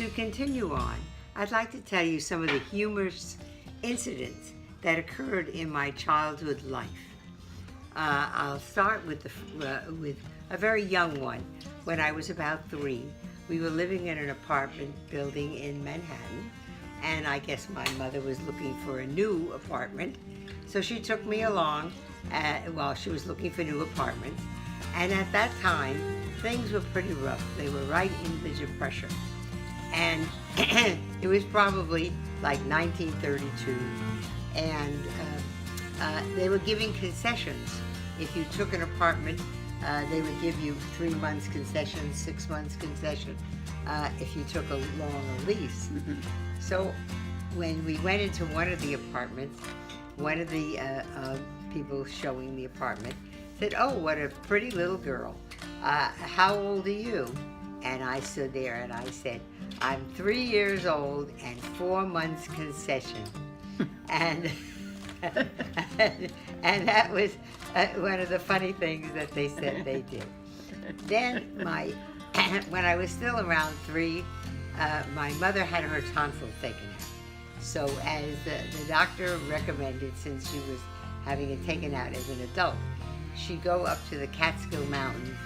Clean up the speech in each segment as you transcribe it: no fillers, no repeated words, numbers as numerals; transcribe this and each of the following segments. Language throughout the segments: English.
to continue on, I'd like to tell you some of the humorous incidents that occurred in my childhood life. I'll start with with a very young one. When I was about 3, we were living in an apartment building in Manhattan, and I guess my mother was looking for a new apartment, so she took me along while she was looking for new apartments. And at that time, things were pretty rough. They were right in the Depression, and it was probably like 1932, and they were giving concessions. If you took an apartment, they would give you 3 months concession, 6 months concession, if you took a longer lease. So when we went into one of the apartments, one of the people showing the apartment said, "Oh, what a pretty little girl. How old are you?" And I stood there and I said, "I'm 3 years old and 4 months concession." and and that was one of the funny things that they said they did. Then when I was still around 3, my mother had her tonsils taken out. So as the doctor recommended, since she was having it taken out as an adult, she'd go up to the Catskill Mountains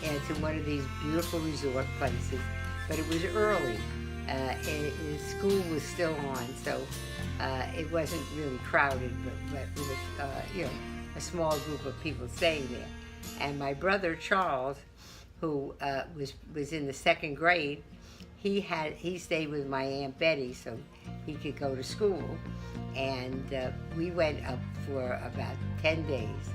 and to one of these beautiful resort places. But it was early. School was still on, so it wasn't really crowded, but it was a small group of people staying there. And my brother Charles, who was in the 2nd grade, he stayed with my Aunt Betty so he could go to school. And we went up for about 10 days.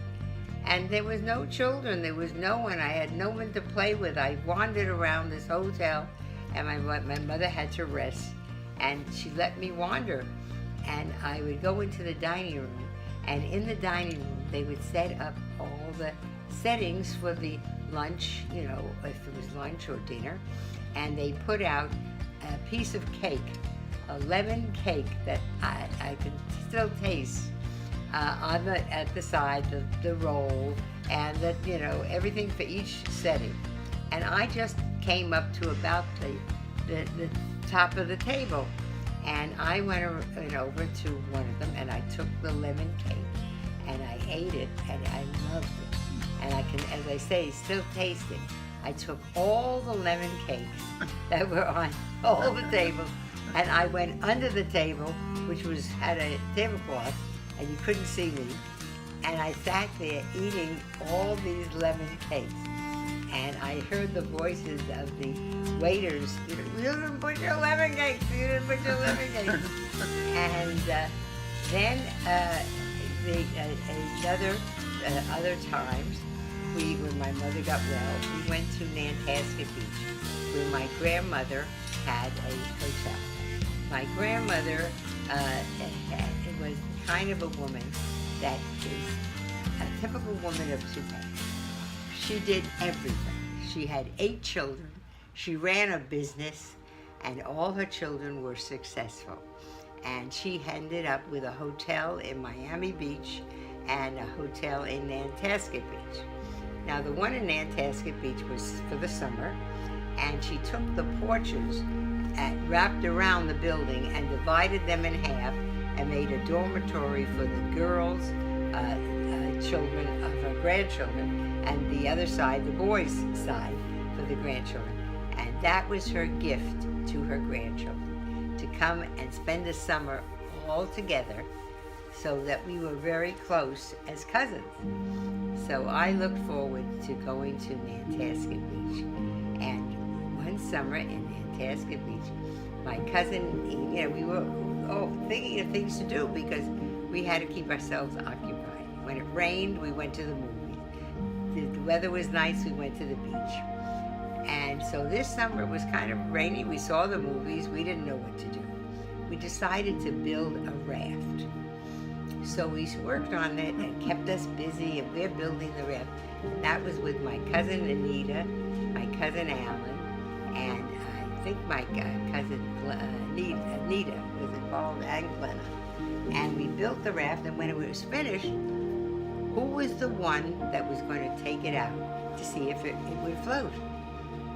And there was no children, there was no one. I had no one to play with. I wandered around this hotel, and my mother had to rest, and she let me wander. And I would go into the dining room, and in the dining room they would set up all the settings for the lunch, if it was lunch or dinner, and they put out a piece of cake, a lemon cake that I could still taste. At the side, the roll, and everything for each setting. And I just came up to about the top of the table, and I went over to one of them, and I took the lemon cake, and I ate it, and I loved it. And I can, as I say, still taste it. I took all the lemon cakes that were on all the tables, and I went under the table, which had a tablecloth, and you couldn't see me, and I sat there eating all these lemon cakes, and I heard the voices of the waiters, "You didn't put your lemon cakes, you didn't put your lemon cakes." And then other times, when my mother got well, we went to Nantasket Beach, where my grandmother had a hotel. My grandmother was kind of a woman that is a typical woman of today. She did everything. She had 8 children. She ran a business, and all her children were successful. And she ended up with a hotel in Miami Beach and a hotel in Nantasket Beach. Now, the one in Nantasket Beach was for the summer, and she took the porches and wrapped around the building and divided them in half and made a dormitory for the girls, children of her grandchildren, and the other side, the boys' side, for the grandchildren. And that was her gift to her grandchildren, to come and spend the summer all together, so that we were very close as cousins. So I looked forward to going to Nantasket Beach. And one summer in Nantasket Beach, my cousin, we were thinking of things to do because we had to keep ourselves occupied. When it rained, we went to the movies. The weather was nice, we went to the beach. And so this summer it was kind of rainy. We saw the movies, we didn't know what to do. We decided to build a raft. So we worked on it and kept us busy, and we're building the raft. That was with my cousin Anita, my cousin Alan, and I think my cousin Anita was involved, and Glenna. And we built the raft, and when it was finished, who was the one that was going to take it out to see if it would float?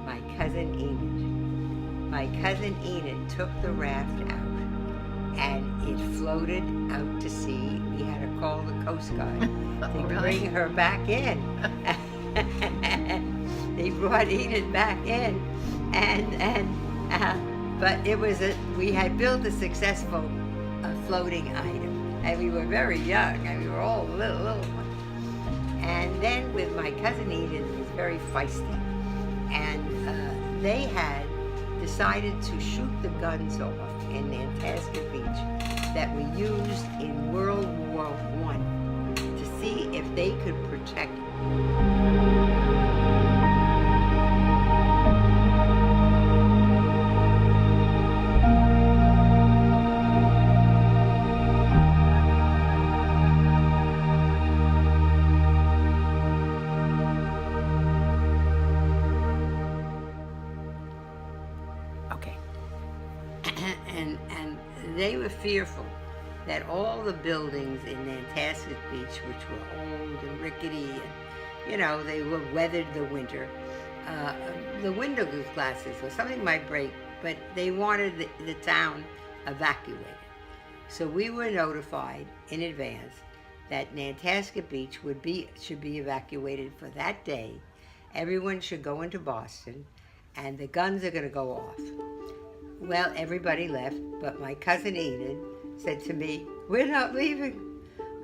My cousin Enid. my cousin Enid took the raft out, and it floated out to sea. We had to call the Coast Guard to bring her back in. They brought Enid back in, but we had built a successful floating item, and we were very young, and we were all little ones. And then with my cousin Enid, it was very feisty, and they had decided to shoot the guns off in Nantasket Beach that we used in World War I to see if they could protect. Okay. And they were fearful that all the buildings in Nantasket Beach, which were old and rickety, and, you know, they were weathered the winter, the window glasses or something might break, but they wanted the town evacuated. So we were notified in advance that Nantasket Beach should be evacuated for that day. Everyone should go into Boston, and the guns are going to go off. Well, everybody left, but my cousin Enid said to me, "We're not leaving."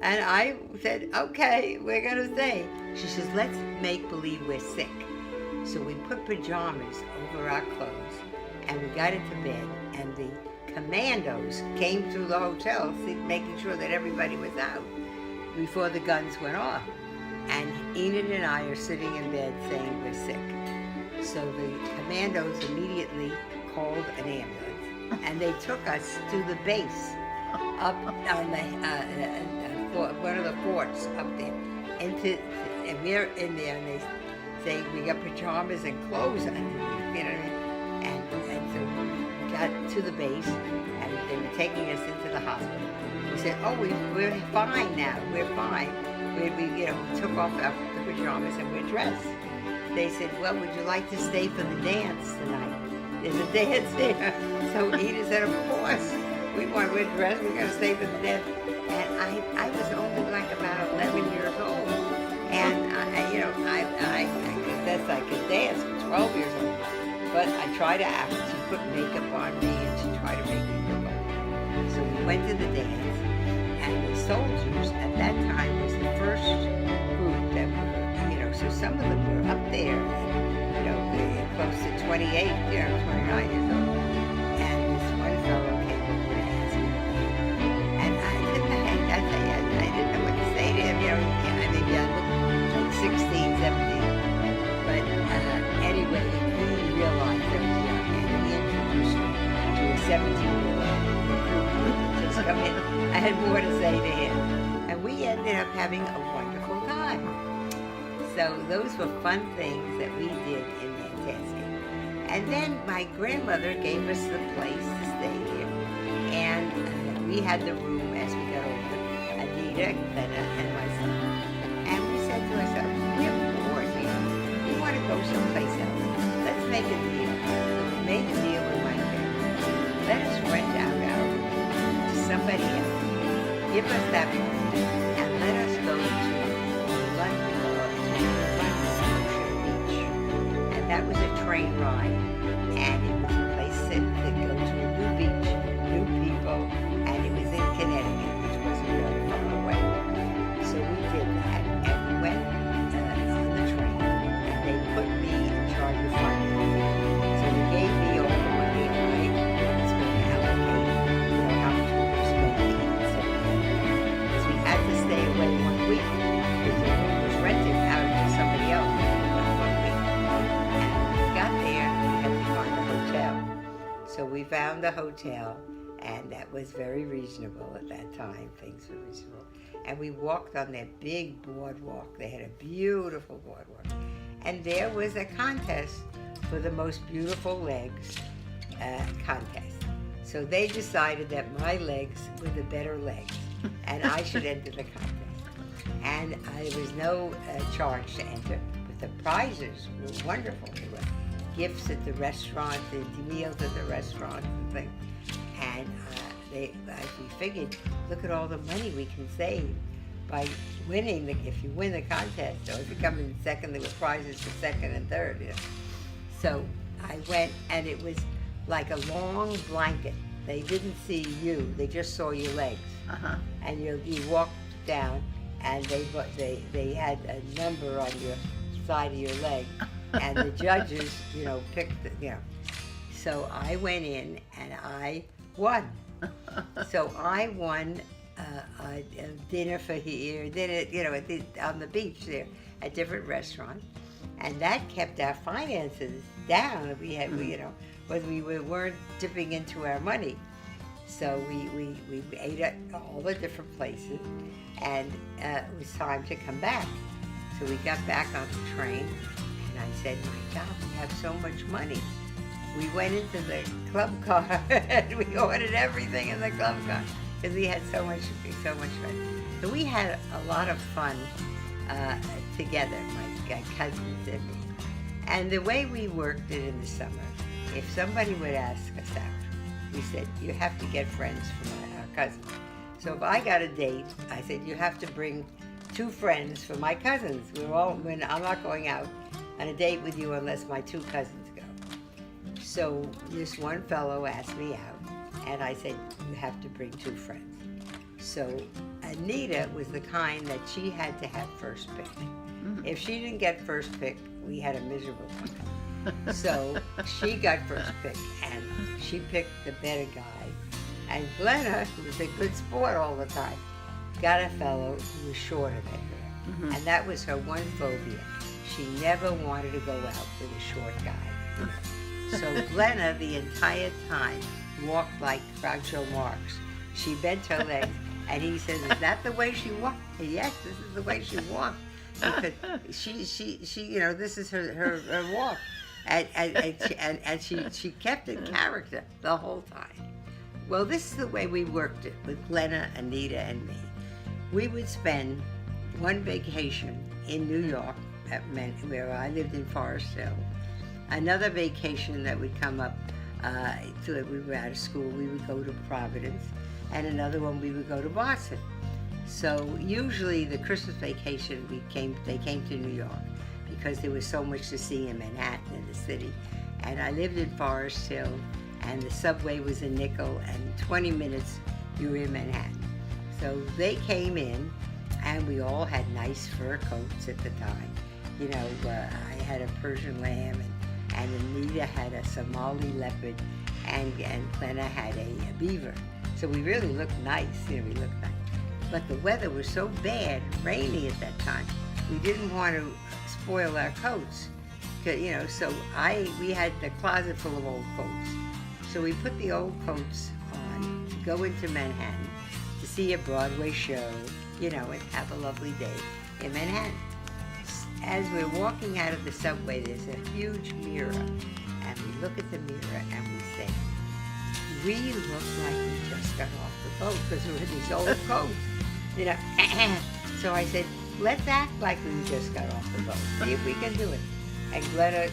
And I said, "Okay, we're going to stay." She says, "Let's make believe we're sick." So we put pajamas over our clothes, and we got into bed, and the commandos came through the hotel, making sure that everybody was out before the guns went off. And Enid and I are sitting in bed saying we're sick. So the commandos immediately called an ambulance, and they took us to the base up on one of the forts up there. And we're in there, and they say we got pajamas and clothes underneath, you know what I mean? And so we got to the base, and they were taking us into the hospital. We said, "Oh, we're fine now. We're fine." We took off the pajamas and we're dressed. They said, "Well, would you like to stay for the dance tonight? There's a dance there." So Edith said, "Of course. We're dressed. We're going to stay for the dance." And I was only like about 11 years old, and I could dance for 12 years old. But I tried to act. She put makeup on me, and she tried to make me look like. So we went to the dance, and the soldiers at that time was the first group that were, so some of them were up there, close to 28, 29 years old. And this one fellow came over to ask me, and I didn't know what to say to him, maybe I looked 16, 17. But anyway, he realized I was young, and he introduced me to a 17-year-old recruit just come in. I had more to say to him, and we ended up having a wonderful time. So those were fun things that we did in Nantasket. And then my grandmother gave us the place to stay here, and we had the room as we got older, Anita and myself. And we said to ourselves, "We're bored here. We want to go someplace else. Let's make a deal." So we made a deal with my grandmother. Let us rent out our room to somebody else. Give us that money, and let us go to London Beach. And that was a train ride, and it was a place to go to a new beach, new people, and it was in Connecticut, which wasn't really far away. So we did that, and we went on the train, and they put me in charge of finance. So they gave me all the money, and I was going to allocate, how much we were spending and so forth. Because we had to stay away 1 week, because the room was rented out to somebody else for 1 week. And when we got there, we had to find a hotel. So we found a hotel, and that was very reasonable at that time. Things were reasonable. And we walked on that big boardwalk. They had a beautiful boardwalk. And there was a contest for the most beautiful legs contest. So they decided that my legs were the better legs, and I should enter the contest. And there was no charge to enter, but the prizes were wonderful. They were gifts at the restaurant, the meals at the restaurant and things. And we figured, look at all the money we can save by winning, if you win the contest, or if you come in second, there were prizes for second and third. You know? So I went, and it was like a long blanket. They didn't see you; they just saw your legs. And you walked down, and they had a number on your side of your leg, and the judges, picked. So I went in, and I won. So I won a dinner for here, on the beach there at different restaurants, and that kept our finances down. We had, when we weren't dipping into our money. So we ate at all the different places, and it was time to come back. So we got back on the train, and I said, my God, we have so much money. We went into the club car, and we ordered everything in the club car, because we had so much fun. So we had a lot of fun together, my cousins and me. And the way we worked it in the summer, if somebody would ask us out, we said, you have to get friends from our cousins. So if I got a date, I said, you have to bring 2 friends for my cousins. I'm not going out on a date with you unless my 2 cousins go. So this one fellow asked me out, and I said, you have to bring 2 friends. So Anita was the kind that she had to have first pick. If she didn't get first pick, we had a miserable time. So she got first pick, and she picked the better guy. And Glenna, who was a good sport all the time, got a fellow who was shorter than her. And that was her one phobia. She never wanted to go out with a short guy. So Glenna, the entire time, walked like Groucho Marx. She bent her legs, and he says, "Is that the way she walked?" Yes, this is the way she walked, because she this is her walk, and she kept in character the whole time. Well, this is the way we worked it with Glenna, Anita, and me. We would spend one vacation in New York, where I lived in Forest Hill. Another vacation that would come up, we were out of school, we would go to Providence, and another one we would go to Boston. So usually the Christmas vacation, they came to New York because there was so much to see in Manhattan, in the city. And I lived in Forest Hill, and the subway was a nickel, and 20 minutes you were in Manhattan. So they came in, and we all had nice fur coats at the time. I had a Persian lamb, and Anita had a Somali leopard, and Glenna had a beaver. So we really looked nice, we looked nice. But the weather was so bad, rainy at that time, we didn't want to spoil our coats. So we had the closet full of old coats. So we put the old coats on to go into Manhattan to see a Broadway show, and have a lovely day in Manhattan. As we're walking out of the subway, there's a huge mirror, and we look at the mirror and we say, we look like we just got off the boat because we're in these old coats. So I said, let's act like we just got off the boat. See if we can do it. And Glenna,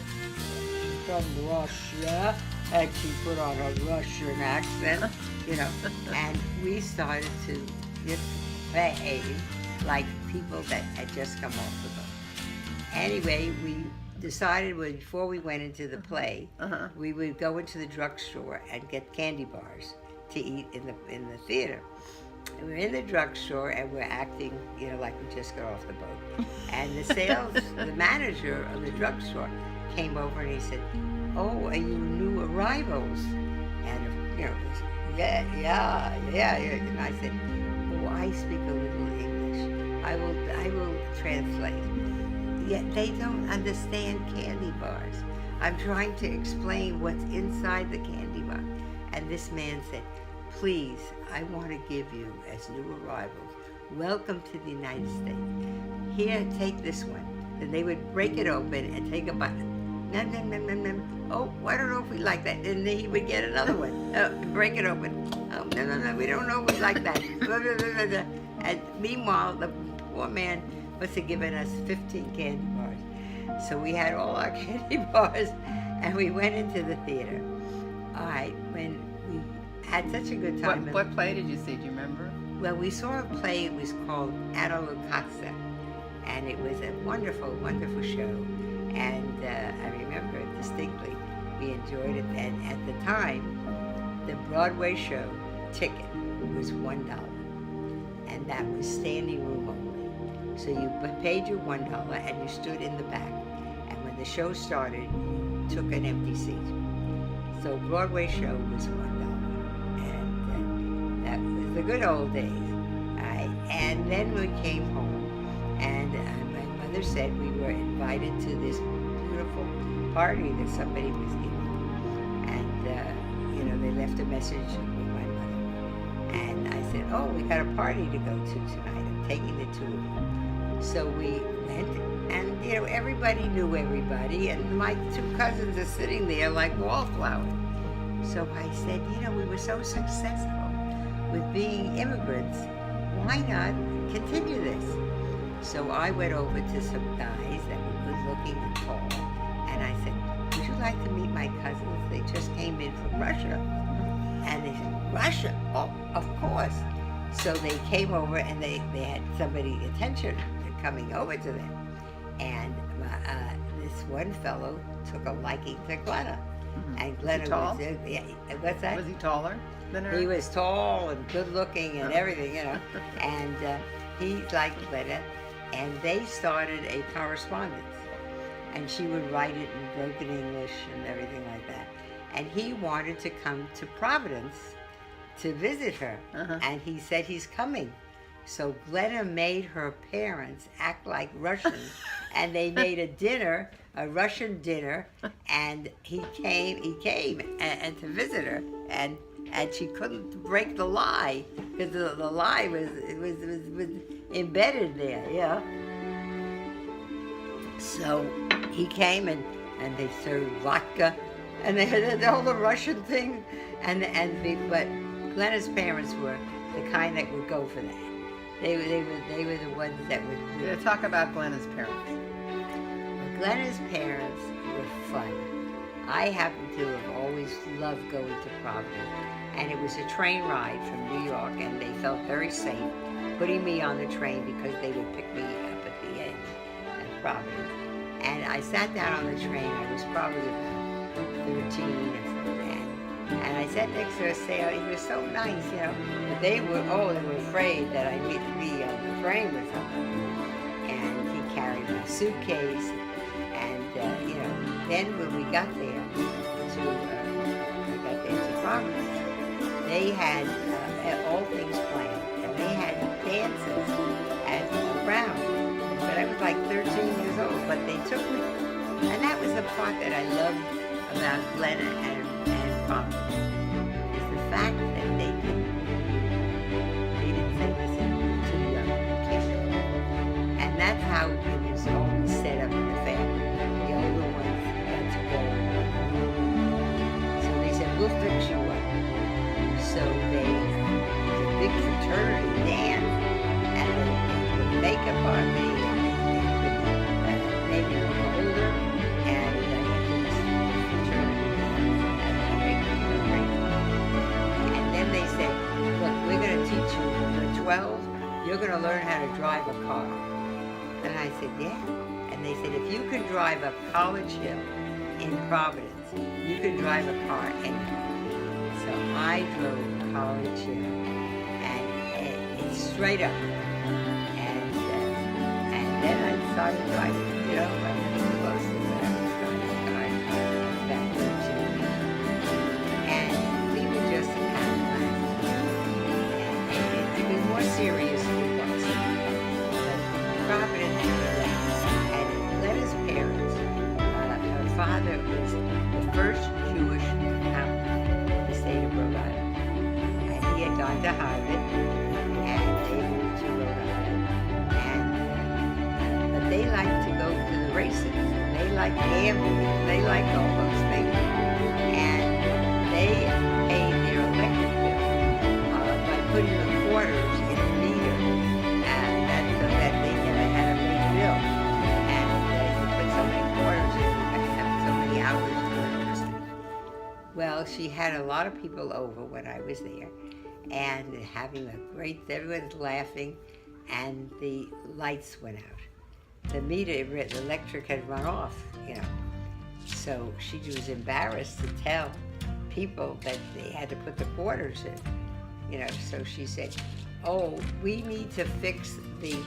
from Russia, and she put on a Russian accent, and we started to just behave like people that had just come off the boat. Anyway, we decided before we went into the play, we would go into the drugstore and get candy bars to eat in the theater. And we're in the drugstore, and we're acting, like we just got off the boat. And the manager of the drugstore came over, and he said, "Oh, are you new arrivals?" And yeah. And I said, "Oh, I speak a little English. I will translate." Yet they don't understand candy bars. I'm trying to explain what's inside the candy bar. And this man said, "Please, I want to give you, as new arrivals, welcome to the United States. Here, take this one." Then they would break it open and take a bite. Nom. Oh, I don't know if we like that. Then he would get another one. Break it open. Oh, no, we don't know if we like that. And meanwhile, the poor man must have given us 15 candy bars. So we had all our candy bars, And we went into the theater. All right, when we had such a good time. What play did you see? Do you remember? Well, we saw a play. It was called Ada Lucazza, and it was a wonderful, wonderful show. And I remember it distinctly. We enjoyed it. And at the time, the Broadway show ticket was $1, and that was standing room only. So you paid your $1 and you stood in the back. And when the show started, you took an empty seat. So Broadway show was $1, and that was the good old days. And then we came home, and my mother said we were invited to this beautiful party that somebody was giving, and they left a message with my mother. And I said, "Oh, we got a party to go to tonight. I'm taking the two of you." So we went, and everybody knew everybody, and my two cousins are sitting there like wallflowers. So I said, we were so successful with being immigrants. Why not continue this? So I went over to some guys that were good looking and tall, and I said, "Would you like to meet my cousins? They just came in from Russia." And they said, "Russia? Oh, of course." So they came over, and they had somebody's attention coming over to them. And this one fellow took a liking to Glenna. And Glenna was he tall? What's that? Was he taller than her? He was tall and good looking and everything, And he liked Glenna, and they started a correspondence. And she would write it in broken English and everything like that. And he wanted to come to Providence to visit her. And he said he's coming. So Glenna made her parents act like Russians, and they made a Russian dinner, and he came and to visit her, and she couldn't break the lie, because the lie was embedded there, So he came, and they served vodka, and they had all the Russian thing, but Glenna's parents were the kind that would go for that. They were the ones that would. Yeah, talk about Glenna's parents. Well, Glenna's parents were fun. I happen to have always loved going to Providence, and it was a train ride from New York, and they felt very safe putting me on the train because they would pick me up at the end at Providence. And I sat down on the train. I was probably about 13 or something. And I sat next to a sailor. He was so nice, But they were afraid that I needed to be on the train with someone. And he carried my suitcase. And, then when we got there to Providence, they had all things planned. And they had dances around. But I was like 13 years old, but they took me. And that was the part that I loved about Glenna and Providence, is the fact that they didn't say, "Listen, you're too young, you can't go." And that's how it was always set up in the family. The older ones got to go. So they said, "We'll fix you up." So they was a big fraternity dance, and they put makeup on me, and they made me look older, and I went to this fraternity dance. And then they said, "Look, we're going to teach you. When you're 12, you're going to learn how to drive a car." And I said, "Yeah." And they said, "If you can drive up College Hill in Providence, you can drive a car anywhere." So I drove College Hill, and it's straight up. And then I started driving, I was supposed to, but I was driving a car back to and we were just having fun. And it was more serious than Boston. But Providence was relaxed. And Glenna's parents, her father was the first Jewish count in the state of Rhode Island. And he had gone to Harvard, and they moved to Rhode Island. But they liked to go to the races. They liked gambling. They liked all those things. And they paid their electric bill by putting the quarters in a meter, so that they never had a big bill. And they put so many quarters in, you have so many hours to Well, she had a lot of people over when I was there, and having a great, everyone's laughing, and the lights went out. The meter, the electric had run off, you know. So she was embarrassed to tell people that they had to put the quarters in, you know. So she said, "Oh, we need to fix the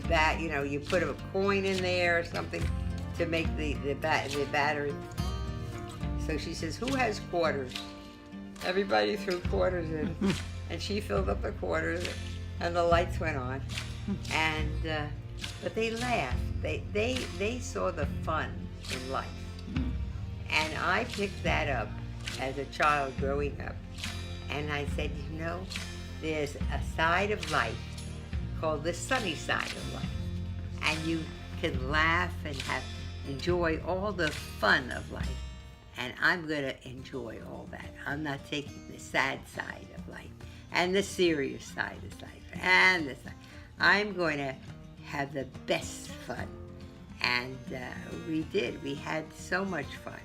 bat. You know, you put a coin in there or something to make the battery." So she says, "Who has quarters?" Everybody threw quarters in, and she filled up the quarters, and the lights went on, and but they laughed. They saw the fun in life, and I picked that up as a child growing up, and I said, you know, there's a side of life called the sunny side of life, and you can laugh and enjoy all the fun of life. And I'm going to enjoy all that. I'm not taking the sad side of life and the serious side of life and the side. I'm going to have the best fun. And we did. We had so much fun.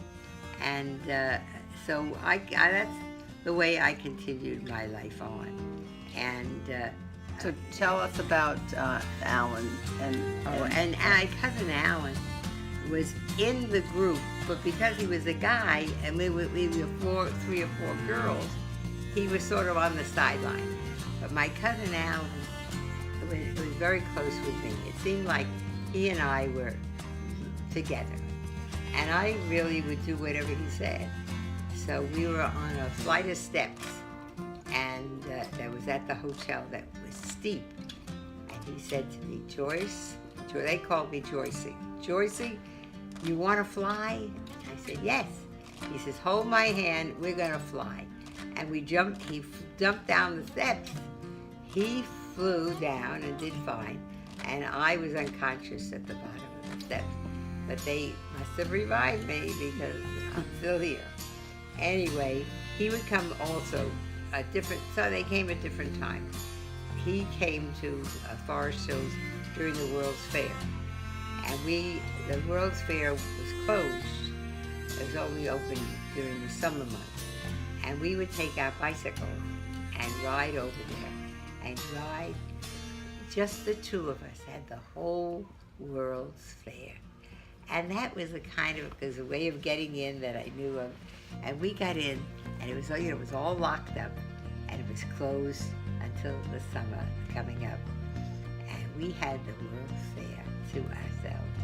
And so that's the way I continued my life on. And So tell us about Alan and my cousin Alan was in the group, but because he was a guy and we were 3 or 4 girls, he was sort of on the sideline. But my cousin Alan was very close with me. It seemed like he and I were together, and I really would do whatever he said. So we were on a flight of steps, and that was at the hotel that was steep. And he said to me, "Joyce," they called me Joycey. "Joycey, you want to fly?" I said, "Yes." He says, "Hold my hand, we're going to fly." And he jumped down the steps. He flew down and did fine. And I was unconscious at the bottom of the steps. But they must have revived me because I'm still here. Anyway, he would come also so they came at different times. He came to Forest Hills during the World's Fair. And the World's Fair was closed. It was only open during the summer months. And we would take our bicycles and ride over there. And ride, just the two of us had the whole World's Fair. And that was a way of getting in that I knew of. And we got in, and it was all locked up. And it was closed until the summer coming up. And we had the World's Fair to ourselves,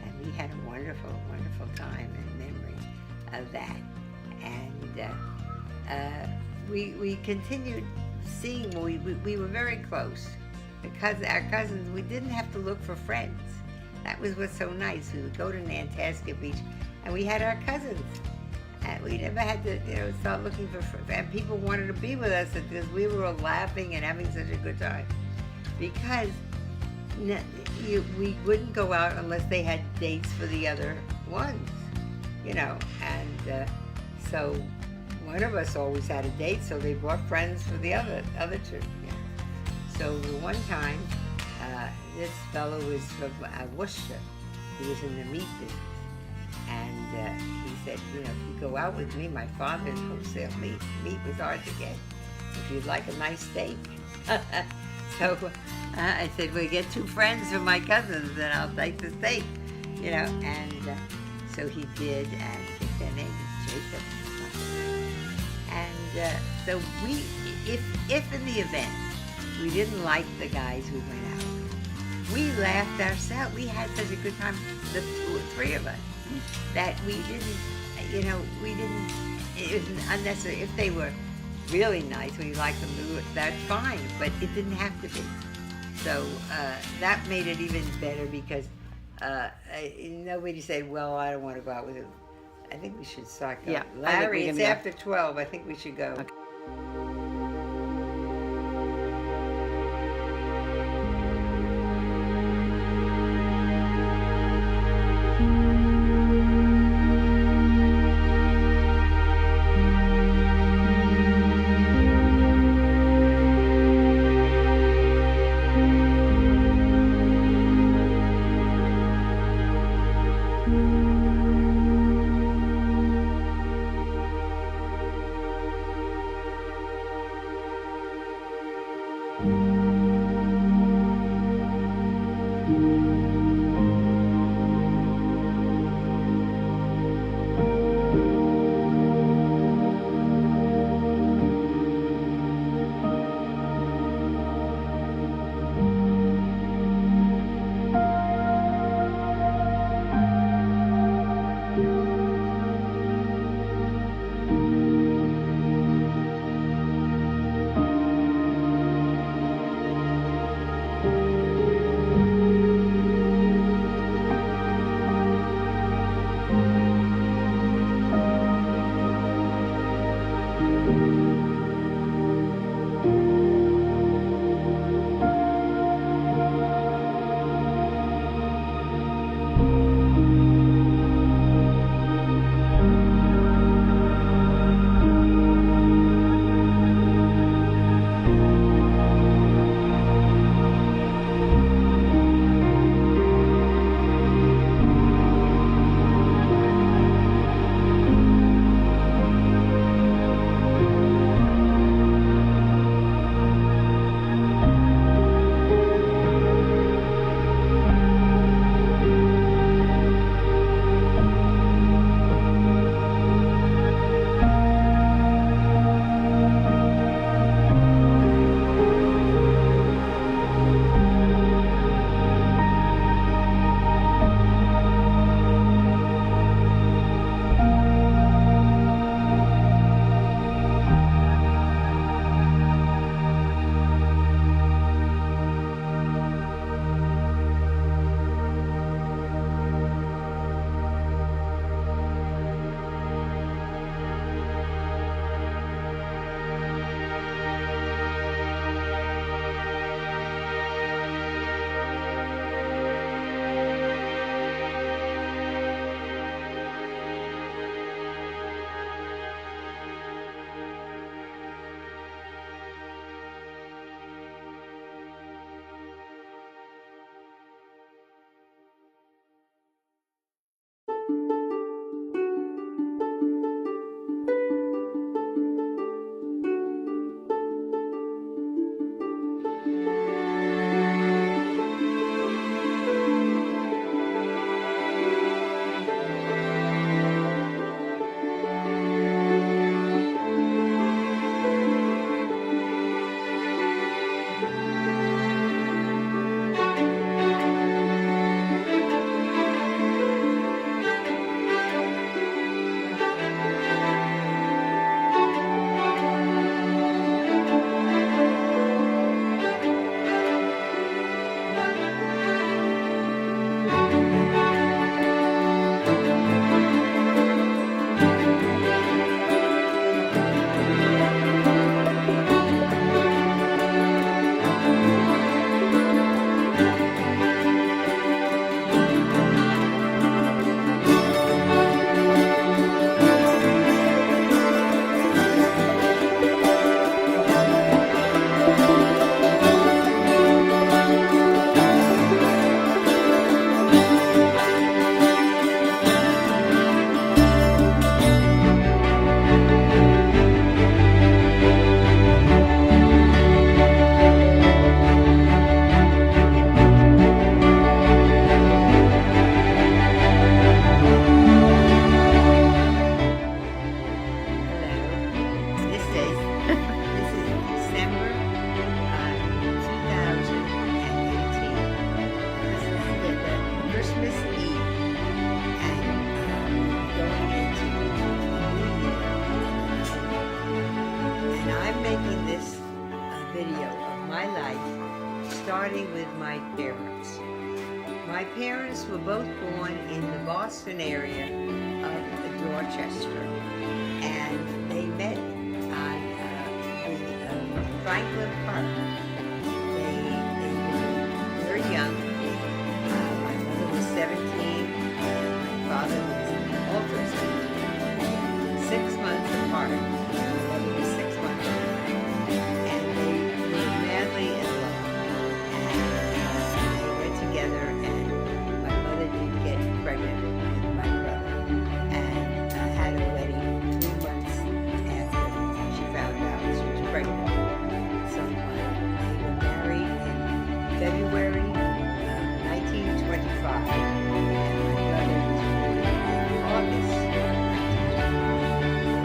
and we had a wonderful, wonderful time in memory of that. And we continued seeing. We were very close because our cousins. We didn't have to look for friends. That was what's so nice. We would go to Nantasket Beach, and we had our cousins. And we never had to, start looking for friends. And people wanted to be with us because we were all laughing and having such a good time. Because we wouldn't go out unless they had dates for the other ones, and so one of us always had a date, so they brought friends for the other two. So the one time, this fellow was from Worcester. He was in the meat business, and he said, if you go out with me, my father's wholesale meat. Meat was hard to get. If you'd like a nice steak. So I said, well, get 2 friends from my cousins and I'll take the steak, and so he did, and I think their name is Jacob. And so if in the event we didn't like the guys we went out with, we laughed ourselves. We had such a good time, the 2 or 3 of us, that we didn't, it was unnecessary. If they were really nice, we liked them, that's fine, but it didn't have to be. So that made it even better because nobody said, well, I don't want to go out with him. I think we should start going. Yeah, Larry, it's after 12. I think we should go. Okay. starting with my parents. My parents were both born in the Boston area of Dorchester, and they met on the Franklin Park. They were very young. My mother was 17, and my father was also 17. 6 months apart. My mother was 6 months apart. And they were madly in love. And they went together, and my mother did get pregnant with my brother. And had a wedding 2 months after she found out she was pregnant. So they were married in February of 1925. And my brother was born in August of 1925.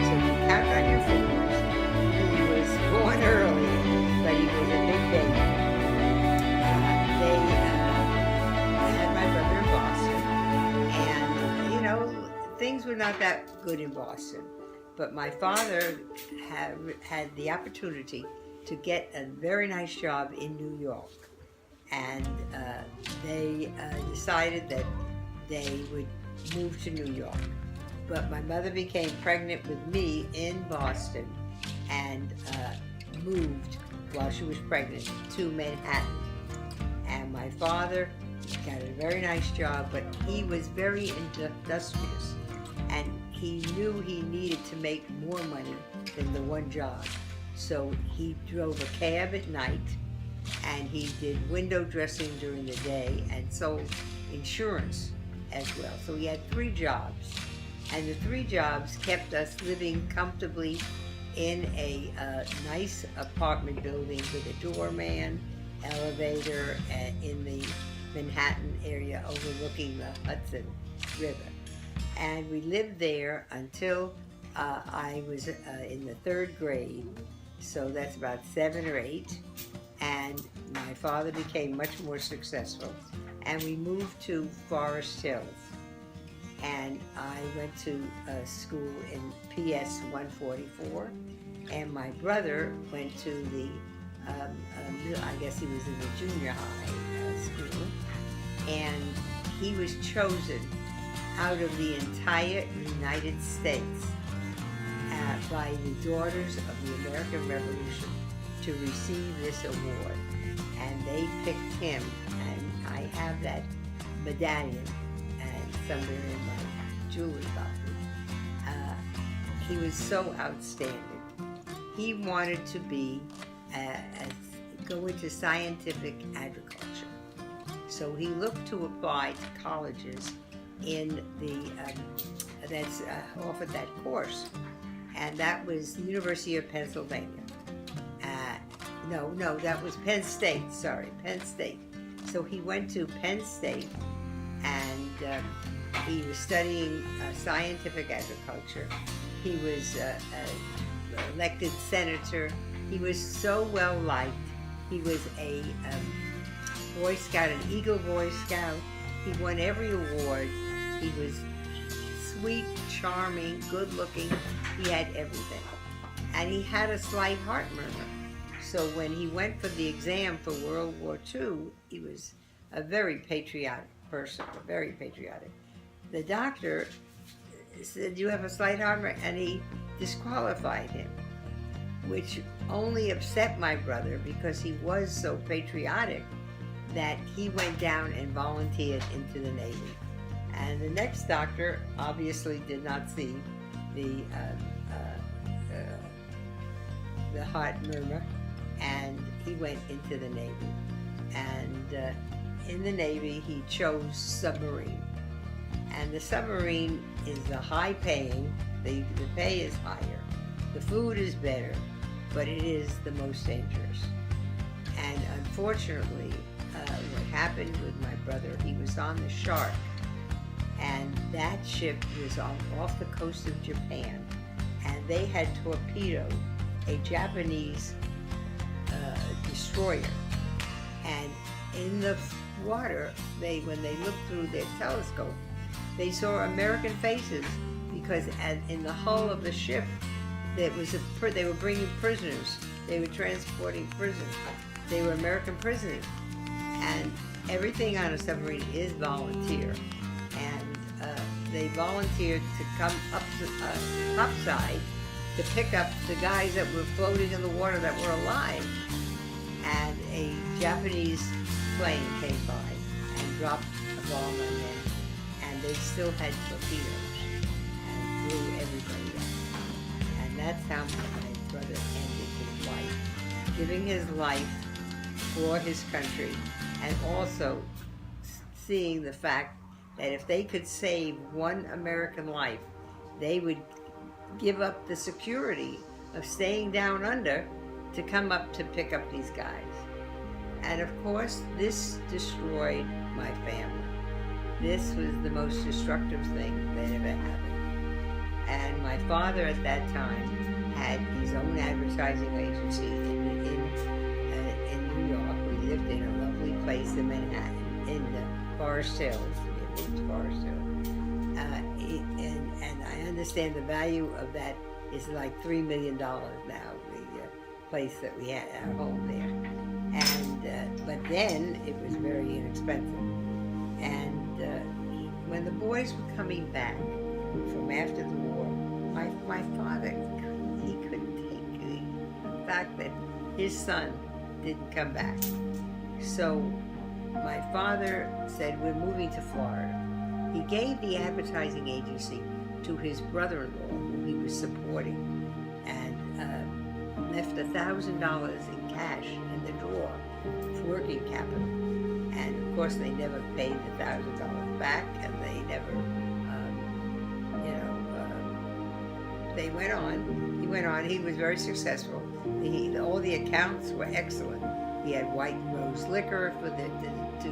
So you count on your fingers. He was born early, but he was a big baby. They had my brother in Boston, and things were not that good in Boston. But my father had the opportunity to get a very nice job in New York, and they decided that they would move to New York. But my mother became pregnant with me in Boston and moved while she was pregnant to Manhattan. And my father got a very nice job, but he was very industrious, and he knew he needed to make more money than the one job. So he drove a cab at night, and he did window dressing during the day and sold insurance as well. So he had 3 jobs. And the 3 jobs kept us living comfortably in a nice apartment building with a doorman, elevator, in the Manhattan area overlooking the Hudson River. And we lived there until I was in the 3rd grade, so that's about 7 or 8. And my father became much more successful, and we moved to Forest Hills. And I went to school in PS 144, and my brother went to the, I guess he was in the junior high school, and he was chosen out of the entire United States by the Daughters of the American Revolution to receive this award. And they picked him, and I have that medallion somewhere in my jewelry box. He was so outstanding. He wanted to go into scientific agriculture. So he looked to apply to colleges in that's offered that course, and that was the University of Pennsylvania. No, that was Penn State. Sorry, Penn State. So he went to Penn State, and he was studying scientific agriculture. He was elected senator. He was so well liked. He was a Boy Scout, an Eagle Boy Scout. He won every award. He was sweet, charming, good looking. He had everything. And he had a slight heart murmur. So when he went for the exam for World War II, he was a very patriotic person, very patriotic. The doctor said, "You have a slight heart murmur," and he disqualified him, which only upset my brother because he was so patriotic that he went down and volunteered into the Navy. And the next doctor obviously did not see the heart murmur, and he went into the Navy. And in the Navy, he chose submarine. And the submarine is the high paying, the pay is higher, the food is better, but it is the most dangerous. And unfortunately, what happened with my brother, he was on the Shark, and that ship was off the coast of Japan, and they had torpedoed a Japanese destroyer. And in the water, when they looked through their telescope, they saw American faces, because in the hull of the ship, they were bringing prisoners. They were transporting prisoners. They were American prisoners. And everything on a submarine is volunteer. And they volunteered to come up to topside to pick up the guys that were floating in the water that were alive. And a Japanese plane came by and dropped a bomb on them, and they still had torpedoes and blew everybody up. And that's how my brother ended his life, giving his life for his country, and also seeing the fact that if they could save one American life, they would give up the security of staying down under to come up to pick up these guys. And of course, this destroyed my family. This was the most destructive thing that ever happened. And my father at that time had his own advertising agency in New York. We lived in a lovely place in Manhattan, in the Forest Hills, Forest Hills. And I understand the value of that is like $3 million now, the place that we had, our home there. And but then it was very inexpensive. And when the boys were coming back from after the war, my father, he couldn't take the fact that his son didn't come back. So my father said, we're moving to Florida. He gave the advertising agency to his brother-in-law, who he was supporting, and left $1,000 in cash in the drawer for working capital. And of course, they never paid the $1,000 back, and they never, they went on. He went on. He was very successful. All the accounts were excellent. He had White Rose Liquor for to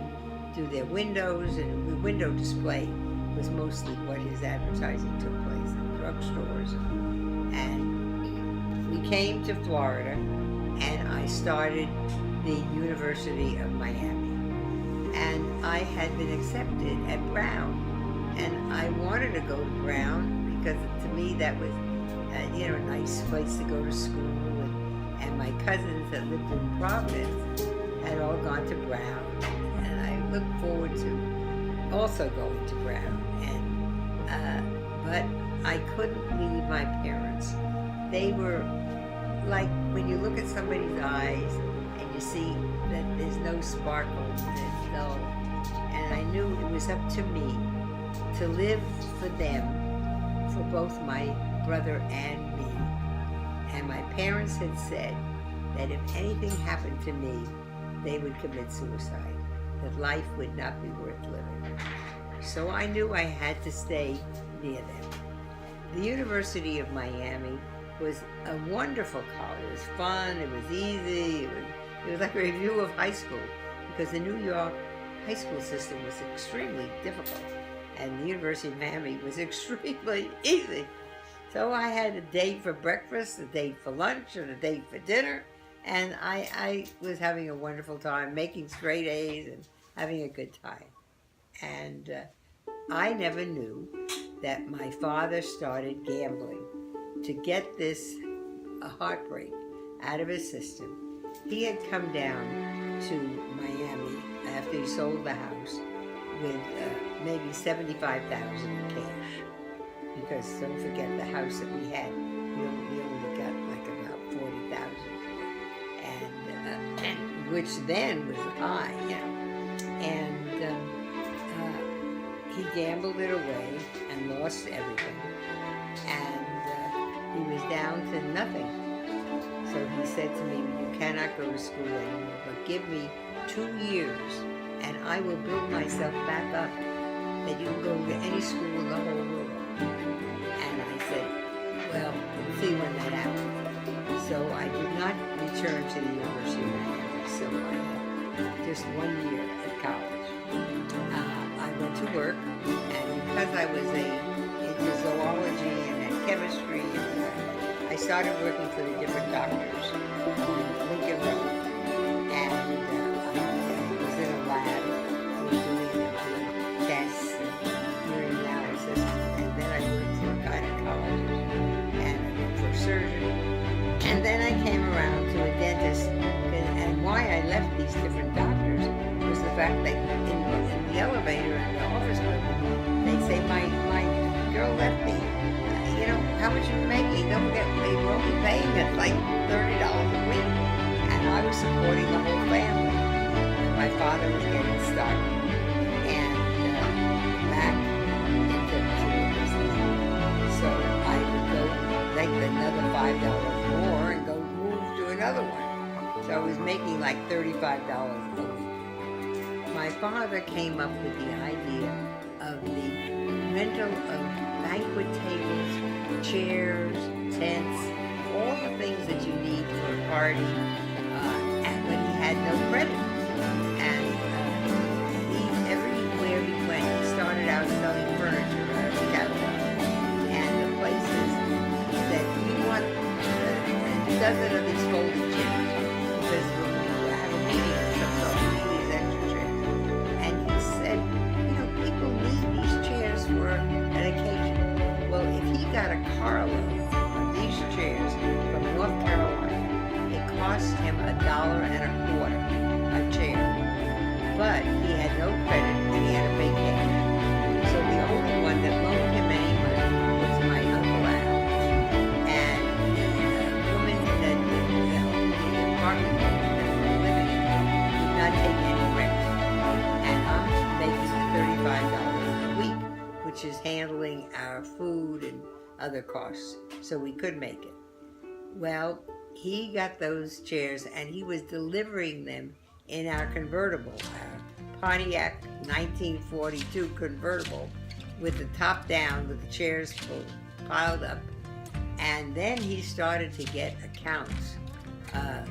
do their windows, and the window display was mostly what his advertising took place in drugstores. And we came to Florida, and I started the University of Miami. And I had been accepted at Brown, and I wanted to go to Brown because to me that was, a nice place to go to school. And my cousins that lived in Providence had all gone to Brown, and I looked forward to also going to Brown. But I couldn't leave my parents. They were like, when you look at somebody's eyes and you see that there's no sparkle, there's no, and I knew it was up to me to live for them, for both my brother and me. And my parents had said that if anything happened to me, they would commit suicide, that life would not be worth living. So I knew I had to stay near them. The University of Miami was a wonderful college. It was fun, it was easy, it was like a review of high school, because the New York high school system was extremely difficult, and the University of Miami was extremely easy. So I had a date for breakfast, a date for lunch, and a date for dinner, and I was having a wonderful time, making straight A's and having a good time. And I never knew that my father started gambling to get this heartbreak out of his system. He had come down to Miami after he sold the house with maybe $75,000 in cash. Because don't forget the house that we had, we only got like about $40,000, and which then was high, And he gambled it away and lost everything, and he was down to nothing. So he said to me, "You cannot go to school anymore, but give me 2 years, and I will build myself back up. That you can go to any school in the whole world." And I said, well, we'll see when that happens. So I did not return to the University of Miami, so I had just 1 year at college. I went to work, and because I was into zoology and had chemistry, I started working for the different doctors on Lincoln Road. And I was in a lab, we were doing tests and urine analysis, and then I worked for a gynecologist, and I worked for a surgeon. And then I came around to a dentist, and why I left these different doctors was fact, in the elevator in the office building, they say my girl left me. You know, how much are you making? Don't forget, they were only paying us like $30 a week, and I was supporting the whole family. And my father was getting started, and back into business. So I would go make another $5 more and go move to another one. So I was making like $35 a week. My father came up with the idea of the rental of banquet tables, chairs, tents, all the things that you need for a party, and when he had no credit. And everywhere he went, he started out selling furniture out of the catalog. And the places that we want a dozen of these folding chairs, because when we have a meeting or something, we need these extra chairs. And he said, you know, people need these chairs for an occasion. Well, if he got a carload of these chairs from North Carolina, it cost him $1.25 a chair. But he had no credit and he had a big cash. So the only one that loaned him any money was my Uncle Al. And the woman that lived in the apartment that we were living in did not take any rent. And I'm making $35 a week, which is handling our food and other costs, so we could make it. Well, he got those chairs and he was delivering them in our convertible, our Pontiac 1942 convertible, with the top down, with the chairs piled up. And then he started to get accounts.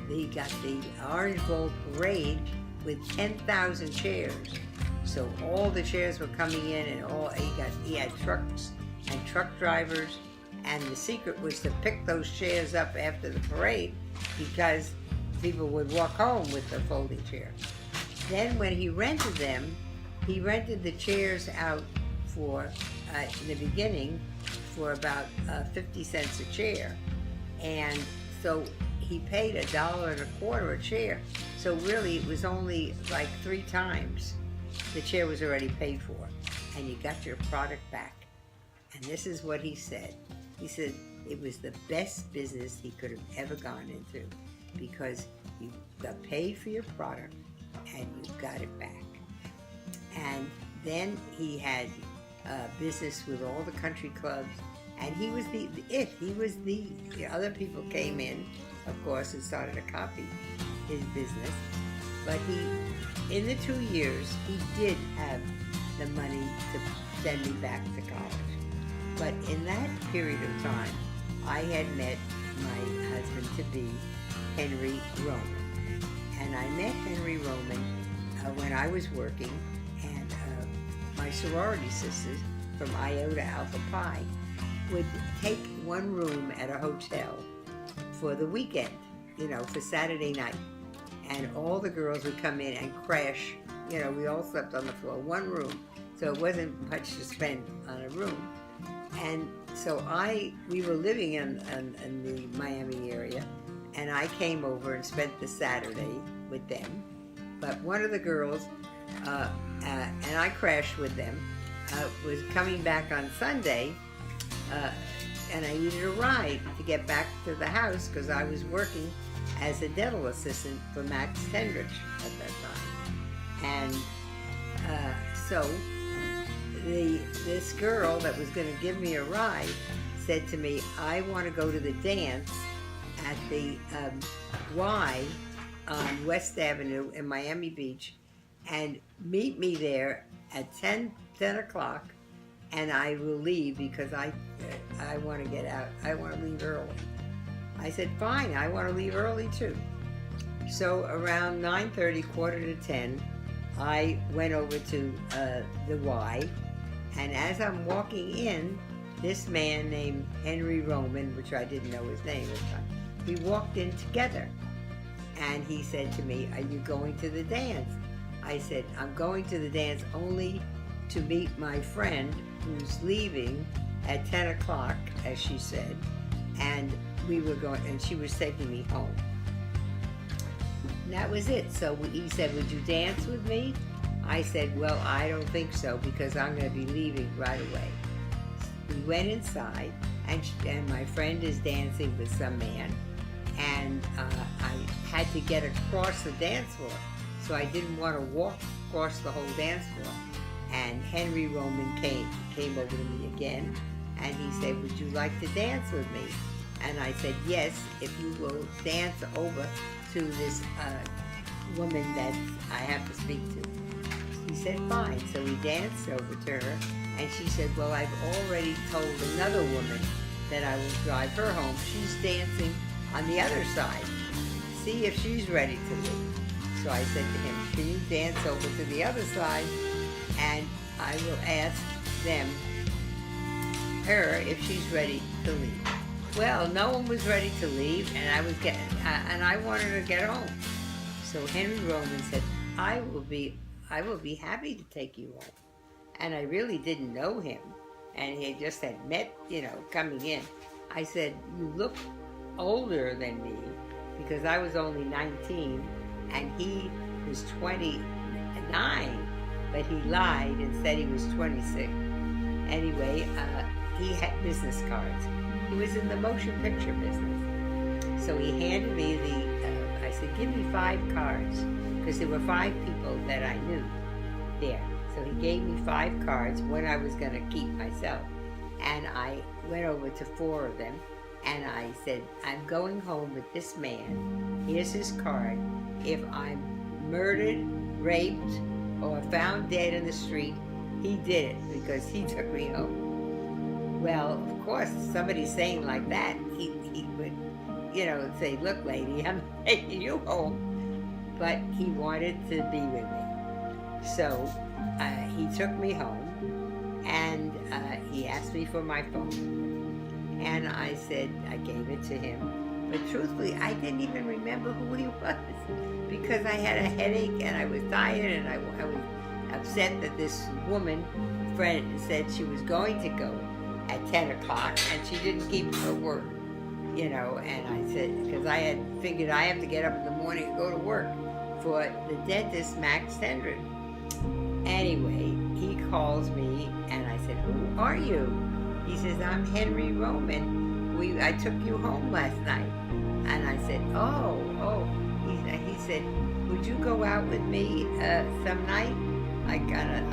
He got the Orange Bowl Parade with 10,000 chairs. So all the chairs were coming in, and he had trucks and truck drivers. And the secret was to pick those chairs up after the parade, because people would walk home with the folding chair. Then when he rented them, he rented the chairs out for, in the beginning, for about 50 cents a chair. And so he paid $1.25 a chair. So really it was only like 3 times the chair was already paid for, and you got your product back. And this is what he said. He said it was the best business he could have ever gone into, because you got paid for your product and you got it back. And then he had business with all the country clubs, and he was the other people came in, of course, and started to copy his business. But in the 2 years, he did have the money to send me back to college. But in that period of time, I had met my husband-to-be, Henry Roman. And I met Henry Roman when I was working, and my sorority sisters from Iota Alpha Pi would take one room at a hotel for the weekend, you know, for Saturday night. And all the girls would come in and crash. You know, we all slept on the floor, one room. So it wasn't much to spend on a room. And so we were living in the Miami area, and I came over and spent the Saturday with them. But one of the girls, and I crashed with them, was coming back on Sunday, and I needed a ride to get back to the house because I was working as a dental assistant for Max Tendrich at that time. And so this girl that was going to give me a ride said to me, I want to go to the dance at the Y on West Avenue in Miami Beach, and meet me there at 10 o'clock, and I will leave because I want to get out. I want to leave early. I said, fine, I want to leave early too. So around 9:30, quarter to 10, I went over to the Y, and as I'm walking in, this man named Henry Roman, which I didn't know his name at the time, we walked in together. And he said to me, are you going to the dance? I said, I'm going to the dance only to meet my friend who's leaving at 10 o'clock, as she said, and we were going, and she was taking me home. And that was it. So he said, would you dance with me? I said, well, I don't think so because I'm going to be leaving right away. We went inside, and my friend is dancing with some man, and I had to get across the dance floor, so I didn't want to walk across the whole dance floor. And Henry Roman came over to me again, and he said, would you like to dance with me? And I said, yes, if you will dance over to this woman that I have to speak to. He said, fine. So we danced over to her, and she said, well, I've already told another woman that I will drive her home. She's dancing on the other side. See if she's ready to leave. So I said to him, can you dance over to the other side, and I will ask her if she's ready to leave. Well, no one was ready to leave, and I wanted to get home. So Henry Roman said, I will be happy to take you home. And I really didn't know him, and he just had met, coming in. I said, you look older than me, because I was only 19, and he was 29, but he lied and said he was 26. Anyway, he had business cards. He was in the motion picture business. So he handed me I said, give me 5 cards, because there were 5 people that I knew there. So he gave me 5 cards, one I was going to keep myself. And I went over to 4 of them, and I said, I'm going home with this man. Here's his card. If I'm murdered, raped, or found dead in the street, he did it, because he took me home. Well, of course, somebody saying like that, he would, say, look, lady, I'm taking you home. But he wanted to be with me. So he took me home, and he asked me for my phone. And I said, I gave it to him. But truthfully, I didn't even remember who he was, because I had a headache, and I was tired, and I was upset that this woman friend said she was going to go at 10 o'clock, and she didn't keep her word, and I said, because I had figured I have to get up in the morning and go to work for the dentist, Max Hendren. Anyway, he calls me, and I said, who are you? He says, I'm Henry Roman. I took you home last night. And I said, oh. He said, would you go out with me some night? Like and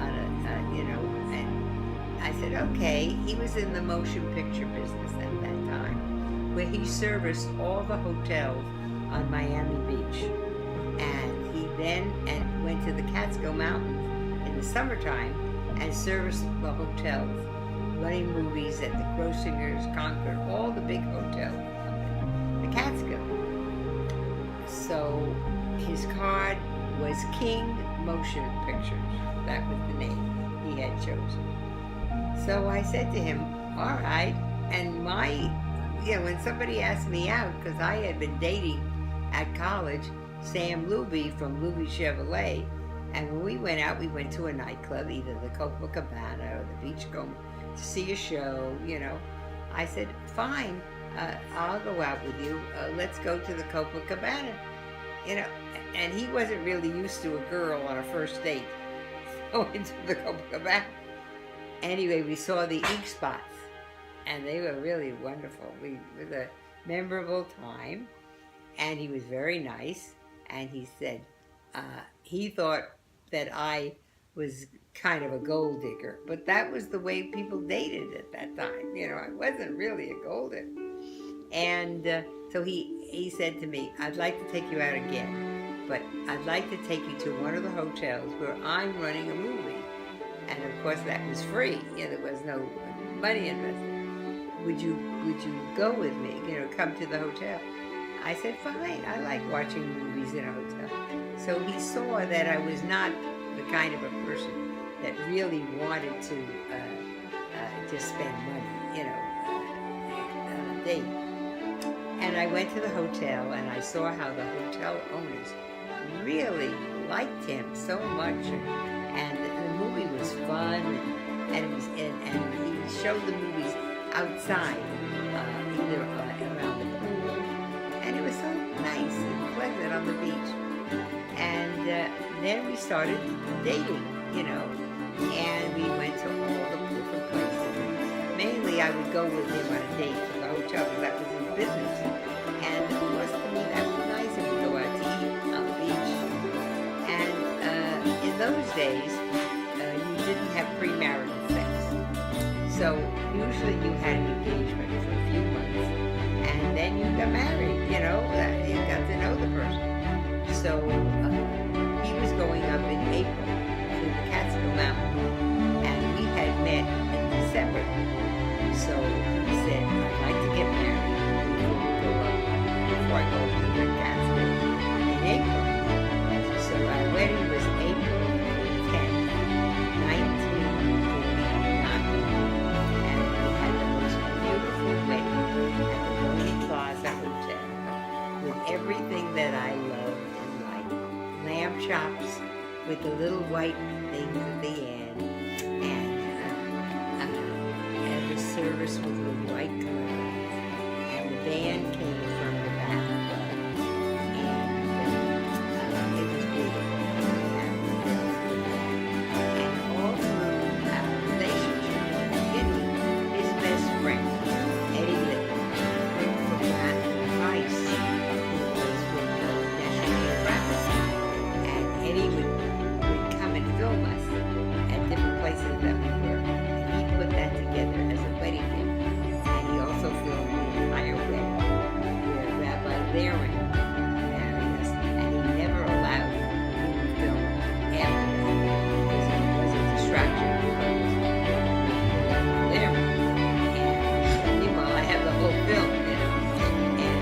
I said, okay. He was in the motion picture business at that time, where he serviced all the hotels on Miami Beach. And he then went to the Catskill Mountains in the summertime and serviced the hotels, running movies at the Grossinger's, Concord, all the big hotels up in the Catskill. So his card was King Motion Pictures. That was the name he had chosen. So I said to him, all right. And when somebody asked me out, because I had been dating at college Sam Luby from Luby Chevrolet, and when we went out, we went to a nightclub, either the Copacabana or the Beachcomber, to see a show, I said, fine, I'll go out with you. Let's go to the Copacabana. And he wasn't really used to a girl on a first date going to the Copacabana. Anyway, we saw the ink spots, and they were really wonderful. It was a memorable time, and he was very nice, and he said he thought that I was kind of a gold digger, but that was the way people dated at that time. I wasn't really a gold digger. And so he said to me, I'd like to take you out again, but I'd like to take you to one of the hotels where I'm running a movie. And of course that was free. There was no money invested. Would you go with me? Come to the hotel. I said, fine. I like watching movies in a hotel. So he saw that I was not the kind of a person that really wanted to just spend money, on a date. And I went to the hotel, and I saw how the hotel owners really liked him so much, and the movie was fun, and he showed the movies outside, either around the pool, and it was so nice and pleasant on the beach. And then we started dating, you know, and we went to all the different places. Mainly, I would go with him on a date to the hotel because that was his business. And of course, to me, that was nice. And we'd go out to eat on the beach. And in those days, you didn't have premarital sex. So usually you had an engagement for a few months, and then you got married. You know, you got to know the person. So he was going up in April to the Catskill Mountains, and we had met in December. So he said, I'd like to get married before I go to the Catskill in April. So our wedding was April 10th, 1949. And we had the most beautiful wedding at the Bonnie Plaza Hotel with everything that I loved and liked. Lamb chops with the little white things at the end, and the service with the white clothes, and the band came from the back, and it was beautiful. And all through our relationship at the beginning, his best friend, Eddie Litton, from Rice, who was with the National Geographic, and Eddie would come and film us at different places that we were. And he put that together as a wedding gift. And he also filmed the entire wedding where Rabbi Laren married us. And he never allowed me to film after that because it was a distraction because Laren. And meanwhile, I have the whole film, you know. And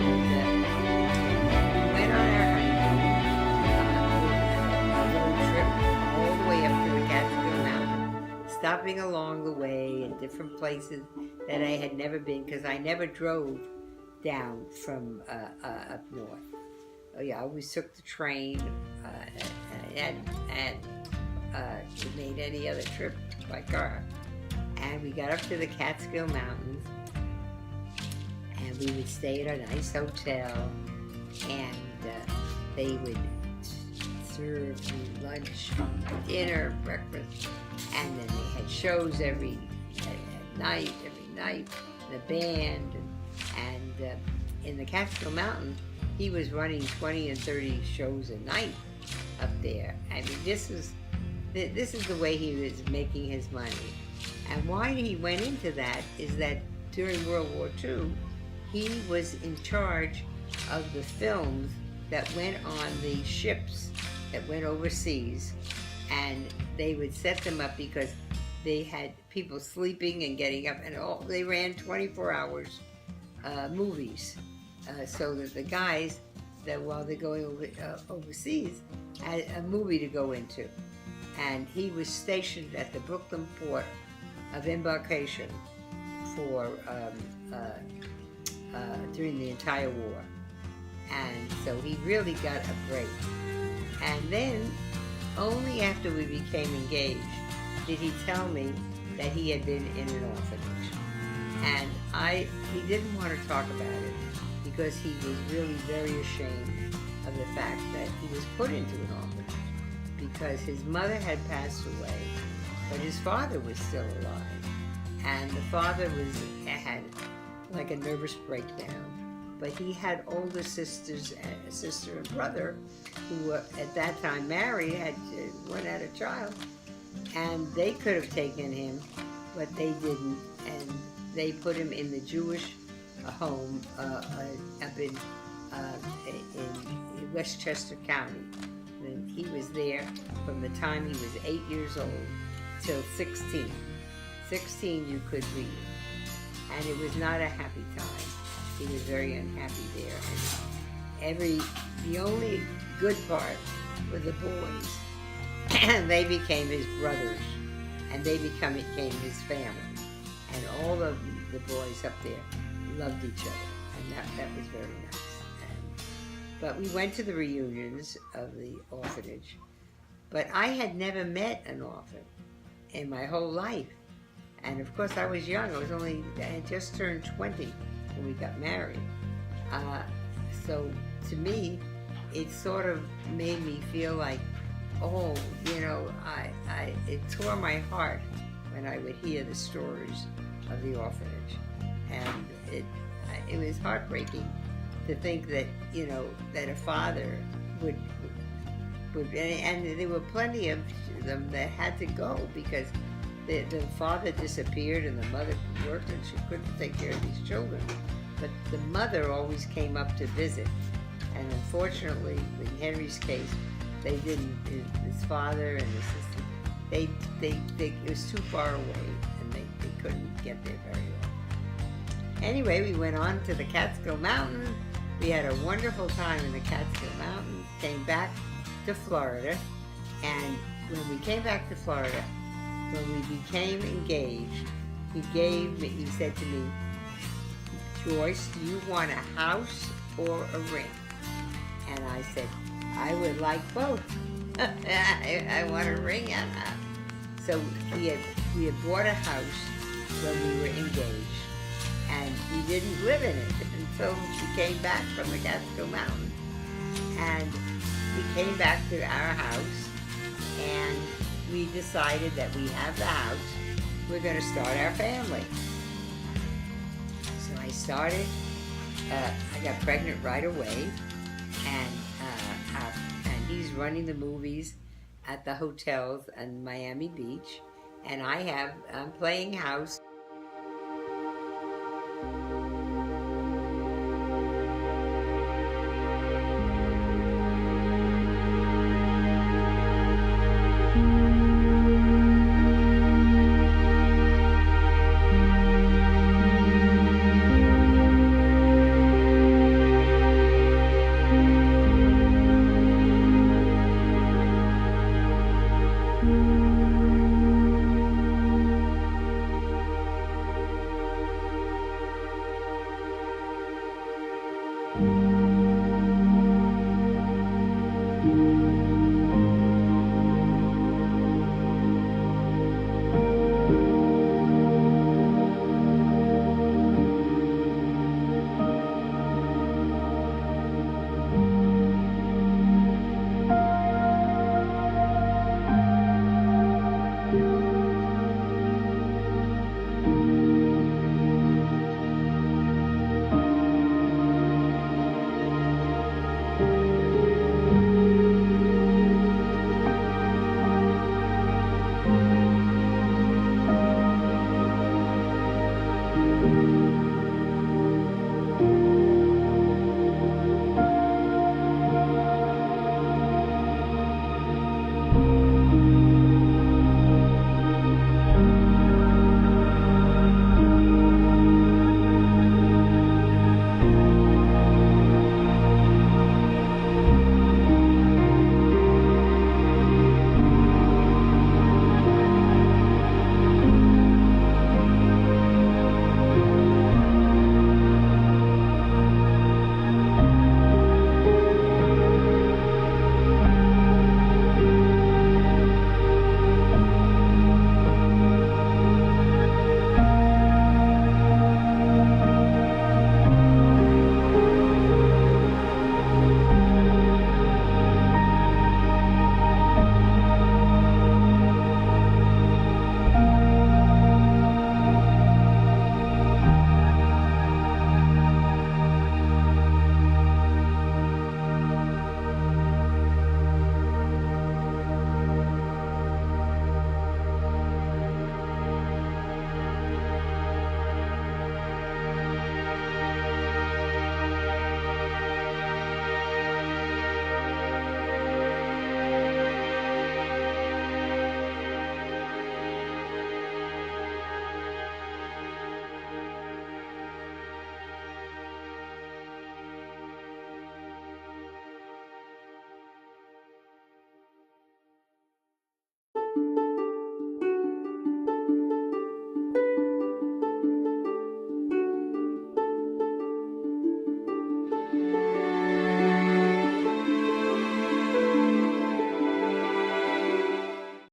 we went on our honeymoon, a road trip all the way up to the Catskill Mountains, stopping along the way in different places that I had never been because I never drove down from up north. Oh yeah, I always took the train and made any other trip by car. And we got up to the Catskill Mountains, and we would stay at a nice hotel, and they would serve you lunch, dinner, breakfast, and then they had shows every night, the band, and in the Catskill Mountains, he was running 20 and 30 shows a night up there. I mean, this is the way he was making his money. And why he went into that is that during World War II, he was in charge of the films that went on the ships that went overseas, and they would set them up because they had people sleeping and getting up, and they ran 24 hours movies, so that the guys, that while they're going overseas, had a movie to go into. And he was stationed at the Brooklyn port of embarkation for during the entire war, and so he really got a break. And then, only after we became engaged, did he tell me that he had been in an orphanage. And he didn't want to talk about it because he was really very ashamed of the fact that he was put into an orphanage because his mother had passed away, but his father was still alive. And the father had like a nervous breakdown. But he had older sisters, a sister and brother, who were at that time married, one had a child, and they could have taken him, but they didn't, and they put him in the Jewish home up in Westchester County. And he was there from the time he was 8 years old till 16. 16 you could read, and it was not a happy time. He was very unhappy there, and the only good part were the boys, and they became his brothers, and they became his family, and all of the boys up there loved each other, and that was very nice. But we went to the reunions of the orphanage, but I had never met an orphan in my whole life, and of course I was young. I had just turned 20 when we got married. So to me, it sort of made me feel like, oh, you know, it tore my heart when I would hear the stories of the orphanage, and it was heartbreaking to think that, you know, that a father would and there were plenty of them that had to go because the father disappeared and the mother worked and she couldn't take care of these children. But the mother always came up to visit, and unfortunately, in Henry's case, they didn't. His father and his sister, it was too far away, and they couldn't get there very well. Anyway, we went on to the Catskill Mountains. We had a wonderful time in the Catskill Mountains. Came back to Florida, and when we came back to Florida, when we became engaged, he said to me, Joyce, do you want a house or a ring? And I said, I would like both. I want a ring and a house. So we had bought a house when we were engaged, and we didn't live in it until we came back from the Catskill Mountains. And we came back to our house, and we decided that we have the house, we're going to start our family. So I started, I got pregnant right away, and he's running the movies at the hotels in Miami Beach, and I'm playing house.